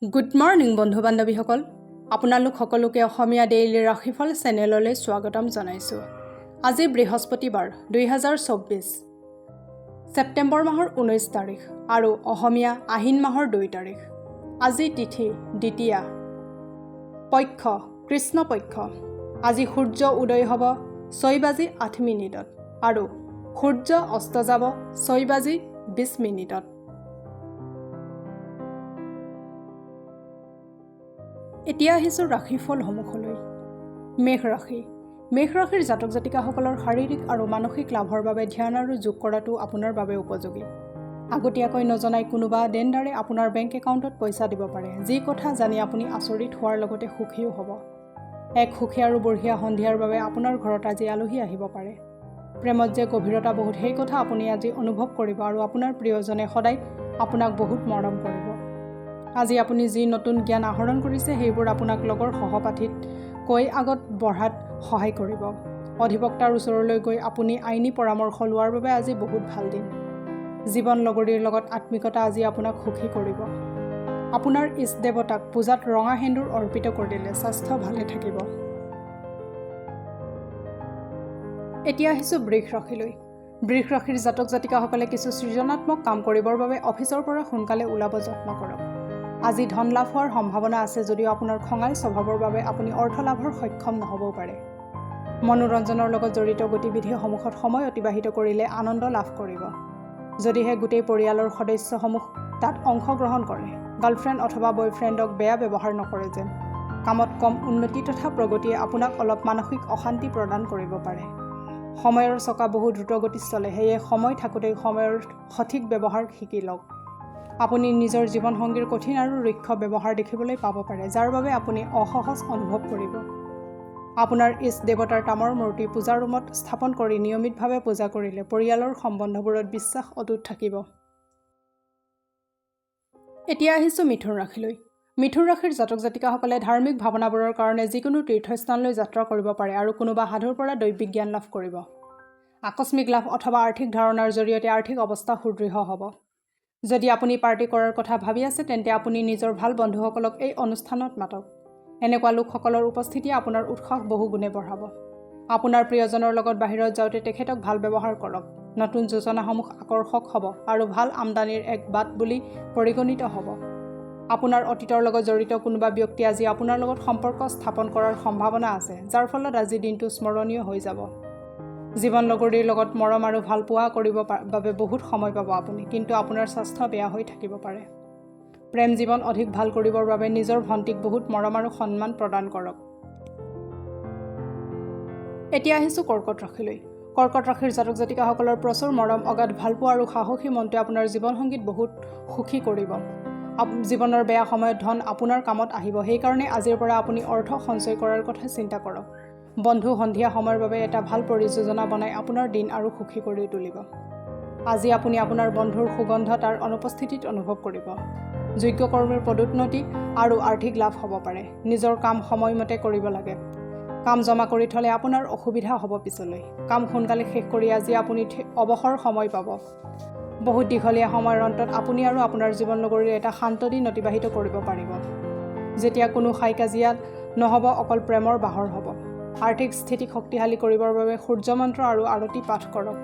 Good morning বন্ধু বান্ধৱীসকল, আপোনালোক সকলোকে অসমীয়া ডেইলি ৰাশিফল চেনেললৈ স্বাগতম জনাইছোঁ। আজি বৃহস্পতিবাৰ 2024 ছেপ্টেম্বৰ মাহৰ 19 তাৰিখ আৰু অসমীয়া আহিন মাহৰ 2 তাৰিখ। আজি তিথি দ্বিতীয়া, পক্ষ কৃষ্ণপক্ষ। আজি সূৰ্য উদয় হ'ব 6:08 আৰু সূৰ্য অস্ত যাব 6:20। এতিয়া আহিছোঁ ৰাশিফলসমূহলৈ। মেঘ ৰাশি। মেঘ ৰাশিৰ জাতক জাতিকাসকলৰ শাৰীৰিক আৰু মানসিক লাভৰ বাবে ধ্যান আৰু যোগ কৰাটো আপোনাৰ বাবে উপযোগী। আগতীয়াকৈ নজনাই কোনোবা দেনদাৰে আপোনাৰ বেংক একাউণ্টত পইচা দিব পাৰে, যি কথা জানি আপুনি আচৰিত হোৱাৰ লগতে সুখীও হ'ব। এক সুখী আৰু বঢ়িয়া সন্ধিয়াৰ বাবে আপোনাৰ ঘৰত আজি আলহী আহিব পাৰে। প্ৰেমত যে গভীৰতা বহুত, সেই কথা আপুনি আজি অনুভৱ কৰিব আৰু আপোনাৰ প্ৰিয়জনে সদায় আপোনাক বহুত মৰম কৰিব। আজি আপুনি যি নতুন জ্ঞান আহৰণ কৰিছে সেইবোৰ আপোনাক লগৰ সহপাঠীতকৈ আগত বঢ়াত সহায় কৰিব। অধিবক্তাৰ ওচৰলৈ গৈ আপুনি আইনী পৰামৰ্শ লোৱাৰ বাবে আজি বহুত ভাল দিন। জীৱন লগৰীৰ লগত আত্মিকতা আজি আপোনাক সুখী কৰিব। আপোনাৰ ইষ্ট দেৱতাক পূজাত ৰঙা সেন্দুৰ অৰ্পিত কৰিলে স্বাস্থ্য ভালে থাকিব। এতিয়া আহিছোঁ বৃষ ৰাশিলৈ। বৃষ ৰাশিৰ জাতক জাতিকাসকলে কিছু সৃজনাত্মক কাম কৰিবৰ বাবে অফিচৰ পৰা সোনকালে ওলাব যত্ন কৰক। আজি ধন লাভ হোৱাৰ সম্ভাৱনা আছে, যদিও আপোনাৰ খঙাল স্বভাৱৰ বাবে আপুনি অৰ্থ লাভৰ সক্ষম নহ'বও পাৰে। মনোৰঞ্জনৰ লগত জড়িত গতিবিধিসমূহত সময় অতিবাহিত কৰিলে আনন্দ লাভ কৰিব। যদিহে গোটেই পৰিয়ালৰ সদস্যসমূহ তাত অংশগ্ৰহণ কৰে। গাৰ্লফ্ৰেণ্ড অথবা বয়ফ্ৰেণ্ডক বেয়া ব্যৱহাৰ নকৰে যেন। কামত কম উন্নতি তথা প্ৰগতিয়ে আপোনাক অলপ মানসিক অশান্তি প্ৰদান কৰিব পাৰে। সময়ৰ চকা বহু দ্ৰুতগতিত চলে, সেয়ে সময় থাকোঁতেই সময়ৰ সঠিক ব্যৱহাৰ শিকি লওক। আপুনি নিজৰ জীৱনসংগীৰ কঠিন আৰু ৰুক্ষ ব্যৱহাৰ দেখিবলৈ পাব পাৰে, যাৰ বাবে আপুনি অসহজ অনুভৱ কৰিব। আপোনাৰ ইষ্ট দেৱতাৰ তামৰ মূৰ্তি পূজা ৰুমত স্থাপন কৰি নিয়মিতভাৱে পূজা কৰিলে পৰিয়ালৰ সম্বন্ধবোৰত বিশ্বাস অটুট থাকিব। এতিয়া আহিছোঁ মিথুন ৰাশিলৈ। মিথুন ৰাশিৰ জাতক জাতিকাসকলে ধাৰ্মিক ভাৱনাবোৰৰ কাৰণে যিকোনো তীৰ্থস্থানলৈ যাত্ৰা কৰিব পাৰে আৰু কোনোবা সাধুৰ পৰা দৈবিক জ্ঞান লাভ কৰিব। আকস্মিক লাভ অথবা আৰ্থিক ধাৰণাৰ জৰিয়তে আৰ্থিক অৱস্থা সুদৃঢ় হ'ব। যদি আপুনি পাৰ্টি কৰাৰ কথা ভাবি আছে, তেন্তে আপুনি নিজৰ ভাল বন্ধুসকলক এই অনুষ্ঠানত মাতক। এনেকুৱা লোকসকলৰ উপস্থিতিয়ে আপোনাৰ উৎসাহ বহু গুণে বঢ়াব। আপোনাৰ প্ৰিয়জনৰ লগত বাহিৰত যাওঁতে তেখেতক ভাল ব্যৱহাৰ কৰক। নতুন যোজনাসমূহ আকৰ্ষক হ'ব আৰু ভাল আমদানিৰ এক বাট বুলি পৰিগণিত হ'ব। আপোনাৰ অতীতৰ লগত জড়িত কোনোবা ব্যক্তি আজি আপোনাৰ লগত সম্পৰ্ক স্থাপন কৰাৰ সম্ভাৱনা আছে, যাৰ ফলত আজি দিনটো স্মৰণীয় হৈ যাব। জীৱন লগৰীৰ লগত মৰম আৰু ভালপোৱা কৰিব বাবে বহুত সময় পাব আপুনি, কিন্তু আপোনাৰ স্বাস্থ্য বেয়া হৈ থাকিব পাৰে। প্ৰেম জীৱন অধিক ভাল কৰিবৰ বাবে নিজৰ ভণ্টিক বহুত মৰম আৰু সন্মান প্ৰদান কৰক। এতিয়া আহিছোঁ কৰ্কট ৰাশিলৈ। কৰ্কট ৰাশিৰ জাতক জাতিকাসকলৰ প্ৰচুৰ মৰম, অগাধ ভালপোৱা আৰু সাহসী মনটোৱে আপোনাৰ জীৱনসংগীত বহুত সুখী কৰিব। জীৱনৰ বেয়া সময়ত ধন আপোনাৰ কামত আহিব, সেইকাৰণে আজিৰ পৰা আপুনি অৰ্থ সঞ্চয় কৰাৰ কথা চিন্তা কৰক। বন্ধু সন্ধিয়া সময়ৰ বাবে এটা ভাল পৰিযোজনা বনাই আপোনাৰ দিন আৰু সুখী কৰি তুলিব। আজি আপুনি আপোনাৰ বন্ধুৰ সুগন্ধ তাৰ অনুপস্থিতিত অনুভৱ কৰিব। যোগ্য কৰ্মীৰ পদোন্নতি আৰু আৰ্থিক লাভ হ'ব পাৰে। নিজৰ কাম সময়মতে কৰিব লাগে। কাম জমা কৰি থ'লে আপোনাৰ অসুবিধা হ'ব পিছলৈ। কাম সোনকালে শেষ কৰি আজি আপুনি অৱসৰ সময় পাব। বহুত দীঘলীয়া সময়ৰ অন্তত আপুনি আৰু আপোনাৰ জীৱন লগৰীৰ এটা শান্ত দিন অতিবাহিত কৰিব পাৰিব, যেতিয়া কোনো হাই কাজিয়া নহ'ব, অকল প্ৰেমৰ বাহৰ হ'ব। আৰ্থিক স্থিতিক শক্তিশালী কৰিবৰ বাবে সূৰ্য মন্ত্ৰ আৰু আৰতি পাঠ কৰক।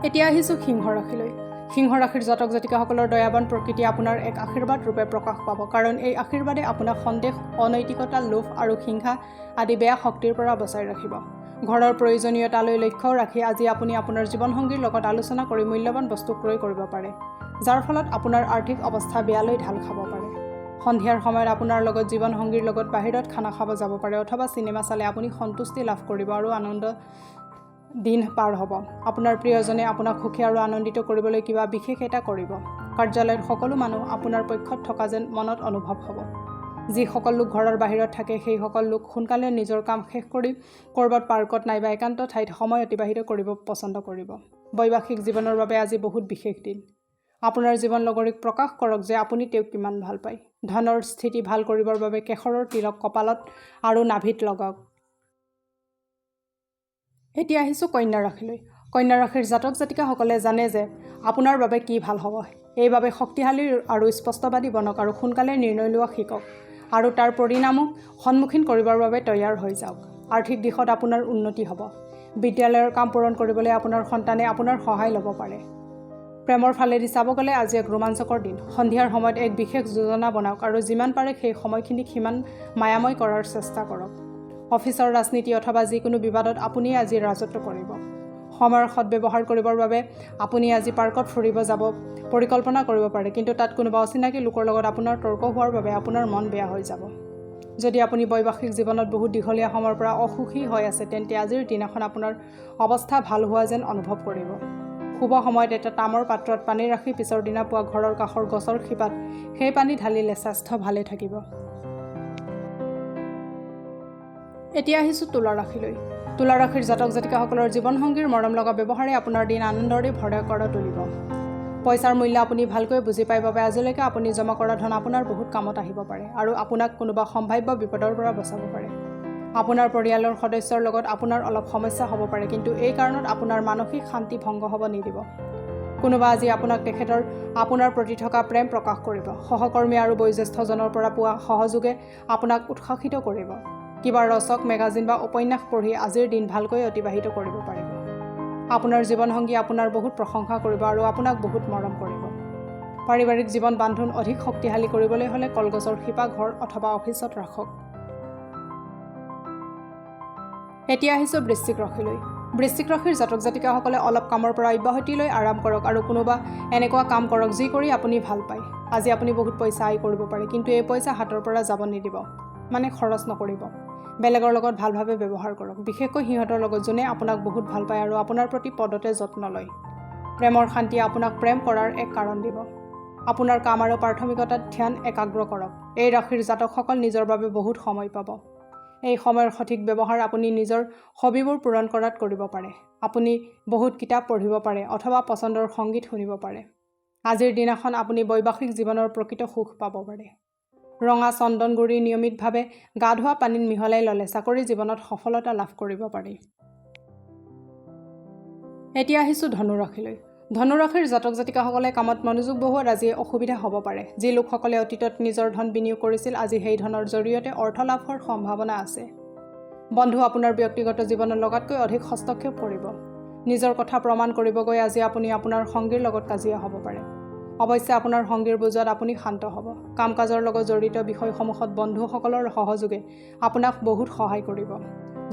এতিয়া আহিছোঁ সিংহ ৰাশিলৈ। সিংহ ৰাশিৰ জাতক জাতিকাসকলৰ দয়াৱান প্ৰকৃতি আপোনাৰ এক আশীৰ্বাদ ৰূপে প্ৰকাশ পাব, কাৰণ এই আশীৰ্বাদে আপোনাক সন্দেহ, অনৈতিকতা, লোভ আৰু হিংসা আদি বেয়া শক্তিৰ পৰা বচাই ৰাখিব। ঘৰৰ প্ৰয়োজনীয়তালৈ লক্ষ্য ৰাখি আজি আপুনি আপোনাৰ জীৱনসংগীৰ লগত আলোচনা কৰি মূল্যৱান বস্তু ক্ৰয় কৰিব পাৰে, যাৰ ফলত আপোনাৰ আৰ্থিক অৱস্থা বেয়ালৈ ঢাল খাব পাৰে। সন্ধিয়াৰ সময়ত আপোনাৰ লগত জীৱনসংগীৰ লগত বাহিৰত খানা খাব যাব পাৰে অথবা চিনেমা চালে আপুনি সন্তুষ্টি লাভ কৰিব আৰু আনন্দ দিন পাৰ হ'ব। আপোনাৰ প্ৰিয়জনে আপোনাক সুখী আৰু আনন্দিত কৰিবলৈ কিবা বিশেষ এটা কৰিব। কাৰ্যালয়ত সকলো মানুহ আপোনাৰ পক্ষত থকা যেন মনত অনুভৱ হ'ব। যিসকল লোক ঘৰৰ বাহিৰত থাকে, সেইসকল লোক সোনকালে নিজৰ কাম শেষ কৰি ক'ৰবাত পাৰ্কত নাইবা একান্ত ঠাইত সময় অতিবাহিত কৰিব পছন্দ কৰিব। বৈবাহিক জীৱনৰ বাবে আজি বহুত বিশেষ দিন। আপোনাৰ জীৱন লগৰীক প্ৰকাশ কৰক যে আপুনি তেওঁক কিমান ভাল পায়। ধনৰ স্থিতি ভাল কৰিবৰ বাবে কেশৰৰ তিলক কপালত আৰু নাভিত লগাওক। এতিয়া আহিছোঁ কন্যা ৰাশিলৈ। কন্যা ৰাশিৰ জাতক জাতিকাসকলে জানে যে আপোনাৰ বাবে কি ভাল হ'ব। এইবাবে শক্তিশালী আৰু স্পষ্টবাদী বনক আৰু সোনকালে নিৰ্ণয় লোৱা শিকক আৰু তাৰ পৰিণামক সন্মুখীন কৰিবৰ বাবে তৈয়াৰ হৈ যাওক। আৰ্থিক দিশত আপোনাৰ উন্নতি হ'ব। বিদ্যালয়ৰ কাম পূৰণ কৰিবলৈ আপোনাৰ সন্তানে আপোনাৰ সহায় ল'ব পাৰে। প্ৰেমৰ ফালেদি চাব গ'লে আজি এক ৰোমাঞ্চকৰ দিন। সন্ধিয়াৰ সময়ত এক বিশেষ যোজনা বনাওক আৰু যিমান পাৰে সেই সময়খিনিক সিমান মায়াময় কৰাৰ চেষ্টা কৰক। অফিচৰ ৰাজনীতি অথবা যিকোনো বিবাদত আপুনি আজি ৰাজত্ব কৰিব। সময়ৰ সদব্যৱহাৰ কৰিবৰ বাবে আপুনি আজি পাৰ্কত ফুৰিব যাব পৰিকল্পনা কৰিব পাৰে, কিন্তু তাত কোনোবা অচিনাকি লোকৰ লগত আপোনাৰ তৰ্ক হোৱাৰ বাবে আপোনাৰ মন বেয়া হৈ যাব। যদি আপুনি বৈবাহিক জীৱনত বহুত দীঘলীয়া সময়ৰ পৰা অসুখী হৈ আছে, তেন্তে আজিৰ দিনাখন আপোনাৰ অৱস্থা ভাল হোৱা যেন অনুভৱ কৰিব। শুভ সময়ত এটা তামৰ পাত্ৰত পানী ৰাখি পিছৰ দিনা পুৱা ঘৰৰ কাষৰ গছৰ শিপাত সেই পানী ঢালিলে স্বাস্থ্য ভালে থাকিব। এতিয়া আহিছোঁ তুলা ৰাশিলৈ। তুলা ৰাশিৰ জাতক জাতিকাসকলৰ জীৱনসংগীৰ মৰম লগা ব্যৱহাৰে আপোনাৰ দিন আনন্দৰে ভৰা কৰি তুলিব। পইচাৰ মূল্য আপুনি ভালকৈ বুজি পায় বাবে আজিলৈকে আপুনি জমা কৰা ধন আপোনাৰ বহুত কামত আহিব পাৰে আৰু আপোনাক কোনোবা সম্ভাৱ্য বিপদৰ পৰা বচাব পাৰে। আপোনাৰ পৰিয়ালৰ সদস্যৰ লগত আপোনাৰ অলপ সমস্যা হ'ব পাৰে, কিন্তু এই কাৰণত আপোনাৰ মানসিক শান্তি ভংগ হ'ব নিদিব। কোনোবা আজি আপোনাৰ প্ৰতি থকা প্ৰেম প্ৰকাশ কৰিব। সহকৰ্মী আৰু বয়োজ্যেষ্ঠজনৰ পৰা পোৱা সহযোগে আপোনাক উৎসাহিত কৰিব। কিবা ৰচক মেগাজিন বা উপন্যাস পঢ়ি আজিৰ দিন ভালকৈ অতিবাহিত কৰিব পাৰিব। আপোনাৰ জীৱনসংগী আপোনাৰ বহুত প্ৰশংসা কৰিব আৰু আপোনাক বহুত মৰম কৰিব। পাৰিবাৰিক জীৱন বান্ধোন অধিক শক্তিশালী কৰিবলৈ হ'লে কলগছৰ শিপা ঘৰ অথবা অফিচত ৰাখক। এতিয়া আহিছোঁ বৃশ্চিক ৰাশিলৈ। বৃশ্চিক ৰাশিৰ জাতক জাতিকাসকলে অলপ কামৰ পৰা অব্যাহতি লৈ আৰাম কৰক আৰু কোনোবা এনেকুৱা কাম কৰক যি কৰি আপুনি ভাল পায়। আজি আপুনি বহুত পইচা আয় কৰিব পাৰে, কিন্তু এই পইচা হাতৰ পৰা যাব নিদিব, মানে খৰচ নকৰিব। বেলেগৰ লগত ভালভাৱে ব্যৱহাৰ কৰক, বিশেষকৈ সিহঁতৰ লগত যোনে আপোনাক বহুত ভাল পায় আৰু আপোনাৰ প্ৰতি পদতে যত্ন লয়। প্ৰেমৰ শান্তিয়ে আপোনাক প্ৰেম কৰাৰ এক কাৰণ দিব। আপোনাৰ কাম আৰু প্ৰাথমিকতাত ধ্যান একাগ্ৰ কৰক। এই ৰাশিৰ জাতকসকল নিজৰ বাবে বহুত সময় পাব। এই সময়ৰ সঠিক ব্যৱহাৰ আপুনি নিজৰ হবিবোৰ পূৰণ কৰাত কৰিব পাৰে। আপুনি বহুত কিতাপ পঢ়িব পাৰে অথবা পচন্দৰ সংগীত শুনিব পাৰে। আজিৰ দিনাখন আপুনি বৈবাহিক জীৱনৰ প্ৰকৃত সুখ পাব পাৰে। ৰঙা চন্দন গুড়ি নিয়মিতভাৱে গা ধোৱা পানীত মিহলাই ল'লে চাকৰি জীৱনত সফলতা লাভ কৰিব পাৰি। এতিয়া আহিছোঁ ধনু ৰাশিলৈ। ধনু ৰাশিৰ জাতক জাতিকাসকলে কামত মনোযোগ বহোৱাত আজি অসুবিধা হ'ব পাৰে। যি লোকসকলে অতীতত নিজৰ ধন বিনিয়োগ কৰিছিল, আজি সেই ধনৰ জৰিয়তে অৰ্থ লাভ হোৱাৰ সম্ভাৱনা আছে। বন্ধু আপোনাৰ ব্যক্তিগত জীৱনত লগাতকৈ অধিক হস্তক্ষেপ কৰিব। নিজৰ কথা প্ৰমাণ কৰিব গৈ আজি আপুনি আপোনাৰ সংগীৰ লগত কাজিয়া হ'ব পাৰে। অৱশ্যে আপোনাৰ সংগীৰ বুজত আপুনি শান্ত হ'ব। কাম কাজৰ লগত জড়িত বিষয়সমূহত বন্ধুসকলৰ সহযোগে আপোনাক বহুত সহায় কৰিব।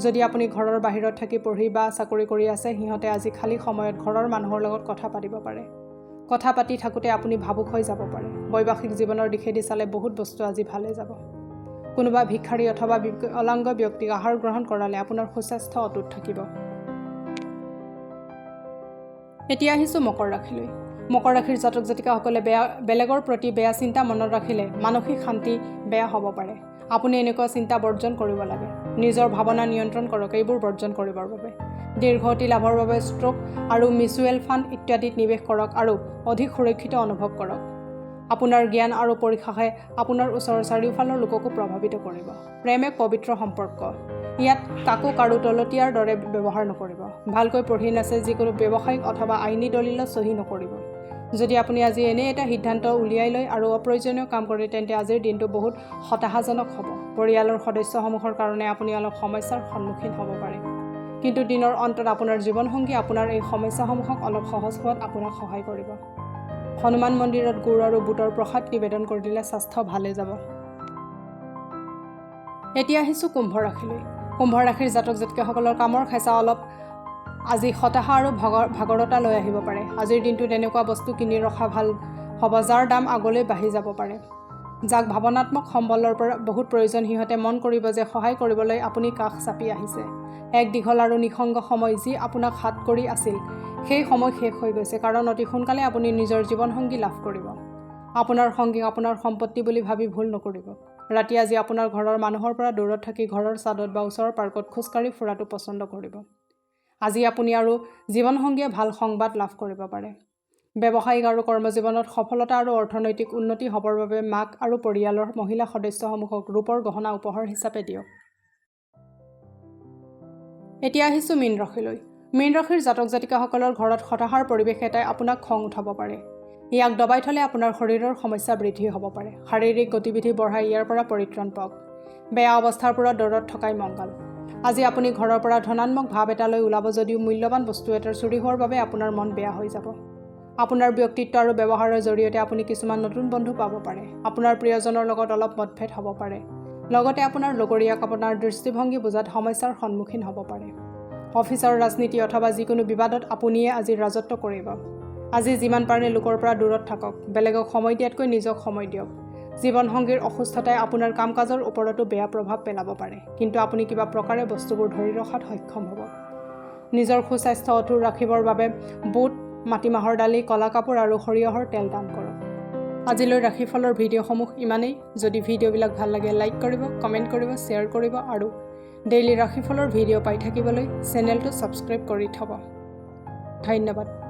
যদি আপুনি ঘৰৰ বাহিৰত থাকি পঢ়ি বা চাকৰি কৰি আছে, সিহঁতে আজি খালী সময়ত ঘৰৰ মানুহৰ লগত কথা পাতিব পাৰে। কথা পাতি থাকোঁতে আপুনি ভাবুক হৈ যাব পাৰে। বৈবাহিক জীৱনৰ দিশেদি চালে বহুত বস্তু আজি ভালে যাব। কোনোবা ভিক্ষাৰী অথবা বিকলাংগ ব্যক্তিক আহাৰ গ্ৰহণ কৰালে আপোনাৰ সুস্বাস্থ্য অটুট থাকিব। এতিয়া আহিছোঁ মকৰ ৰাশিলৈ। মকৰ ৰাশিৰ জাতক জাতিকাসকলে বেলেগৰ প্ৰতি বেয়া চিন্তা মনত ৰাখিলে মানসিক শান্তি বেয়া হ'ব পাৰে। আপুনি এনেকুৱা চিন্তা বৰ্জন কৰিব লাগে। নিজৰ ভাৱনা নিয়ন্ত্ৰণ কৰক এইবোৰ বৰ্জন কৰিবৰ বাবে। দীৰ্ঘতী লাভৰ বাবে ষ্টক আৰু মিউচুৱেল ফাণ্ড ইত্যাদিত নিৱেশ কৰক আৰু অধিক সুৰক্ষিত অনুভৱ কৰক। আপোনাৰ জ্ঞান আৰু পৰীক্ষাহে আপোনাৰ ওচৰৰ চাৰিওফালৰ লোককো প্ৰভাৱিত কৰিব। প্ৰেম এক পবিত্ৰ সম্পৰ্ক। ইয়াত কাকো কাৰো তলতীয়াৰ দৰে ব্যৱহাৰ নকৰিব। ভালকৈ পঢ়ি নাচে যিকোনো ব্যৱসায়িক অথবা আইনী দলিলত চহী নকৰিব। যদি আপুনি আজি এনে এটা সিদ্ধান্ত উলিয়াই লয় আৰু অপ্ৰয়োজনীয় কাম কৰে, তেন্তে আজিৰ দিনটো বহুত হতাশাজনক হ'ব। পৰিয়ালৰ সদস্যসমূহৰ কাৰণে আপুনি অলপ সমস্যাৰ সন্মুখীন হ'ব পাৰে, কিন্তু দিনৰ অন্তত আপোনাৰ জীৱনসংগী আপোনাৰ এই সমস্যাসমূহক অলপ সহজ হোৱাত আপোনাক সহায় কৰিব। হনুমান মন্দিৰত গুড় আৰু বুটৰ প্ৰসাদ নিবেদন কৰি দিলে স্বাস্থ্য ভালে যাব। এতিয়া আহিছোঁ কুম্ভ ৰাশিলৈ। কুম্ভ ৰাশিৰ জাতক জাতিকাসকলৰ কামৰ খেঁচা অলপ আজি হতাশা আৰু ভাগৰতা লৈ আহিব পাৰে। আজিৰ দিনটোত এনেকুৱা বস্তু কিনি ৰখা ভাল হ'ব যাৰ দাম আগলৈ বাঢ়ি যাব পাৰে। যাক ভাৱনাত্মক সম্বলৰ পৰা বহুত প্ৰয়োজন, সিহঁতে মন কৰিব যে সহায় কৰিবলৈ আপুনি কাষ চাপি আহিছে। এক দীঘল আৰু নিঃসংগ সময় যি আপোনাক হাত কৰি আছিল, সেই সময় শেষ হৈ গৈছে, কাৰণ অতি সোনকালে আপুনি নিজৰ জীৱনসংগী লাভ কৰিব। আপোনাৰ সংগীক আপোনাৰ সম্পত্তি বুলি ভাবি ভুল নকৰিব। ৰাতি আজি আপোনাৰ ঘৰৰ মানুহৰ পৰা দূৰত থাকি ঘৰৰ ছাদত বা ওচৰৰ পাৰ্কত খোজকাঢ়ি ফুৰাটো পচন্দ কৰিব। আজি আপুনি আৰু জীৱনসংগীয়ে ভাল সংবাদ লাভ কৰিব পাৰে। ব্যৱসায়িক আৰু কৰ্মজীৱনত সফলতা আৰু অৰ্থনৈতিক উন্নতি হ'বৰ বাবে মাক আৰু পৰিয়ালৰ মহিলা সদস্যসমূহক ৰূপৰ গহনা উপহাৰ হিচাপে দিয়ক। এতিয়া আহিছোঁ মীন ৰাশিলৈ। মীন ৰাশিৰ জাতক জাতিকাসকলৰ ঘৰত হতাশাৰ পৰিৱেশ এটাই আপোনাক খং উঠাব পাৰে। ইয়াক দবাই থ'লে আপোনাৰ শৰীৰৰ সমস্যা বৃদ্ধি হ'ব পাৰে। শাৰীৰিক গতিবিধি বঢ়াই ইয়াৰ পৰা পৰিত্ৰাণ পাওক। বেয়া অৱস্থাৰ পৰা দূৰত থকাই মংগল। আজি আপুনি ঘৰৰ পৰা ধনাত্মক ভাৱ এটা লৈ ওলাব যদিও মূল্যৱান বস্তু এটাৰ চুৰি হোৱাৰ বাবে আপোনাৰ মন বেয়া হৈ যাব। আপোনাৰ ব্যক্তিত্ব আৰু ব্যৱহাৰৰ জৰিয়তে আপুনি কিছুমান নতুন বন্ধু পাব পাৰে। আপোনাৰ প্ৰিয়জনৰ লগত অলপ মতভেদ হ'ব পাৰে। লগতে আপোনাৰ লগৰীয়াক আপোনাৰ দৃষ্টিভংগী বুজাত সমস্যাৰ সন্মুখীন হ'ব পাৰে। অফিচৰ ৰাজনীতি অথবা যিকোনো বিবাদত আপুনিয়ে আজি ৰাজত্ব কৰিব। আজি যিমান পাৰে লোকৰ পৰা দূৰত থাকক। বেলেগক সময় দিয়াতকৈ নিজক সময় দিয়ক। জীৱনসংগীৰ অসুস্থতাই আপোনাৰ কাম কাজৰ ওপৰতো বেয়া প্ৰভাৱ পেলাব পাৰে, কিন্তু আপুনি কিবা প্ৰকাৰে বস্তুবোৰ ধৰি ৰখাত সক্ষম হ'ব। নিজৰ সুস্বাস্থ্য অটুট ৰাখিবৰ বাবে বুট, মাটিমাহৰ দালি, কলা কাপোৰ আৰু সৰিয়হৰ তেল দান কৰক। আজিলৈ ৰাশিফলৰ ভিডিঅ'সমূহ ইমানেই। যদি ভিডিঅ'বিলাক ভাল লাগে লাইক কৰিব, কমেণ্ট কৰিব, শ্বেয়াৰ কৰিব আৰু ডেইলি ৰাশিফলৰ ভিডিঅ' পাই থাকিবলৈ চেনেলটো ছাবস্ক্ৰাইব কৰি থ'ব। ধন্যবাদ।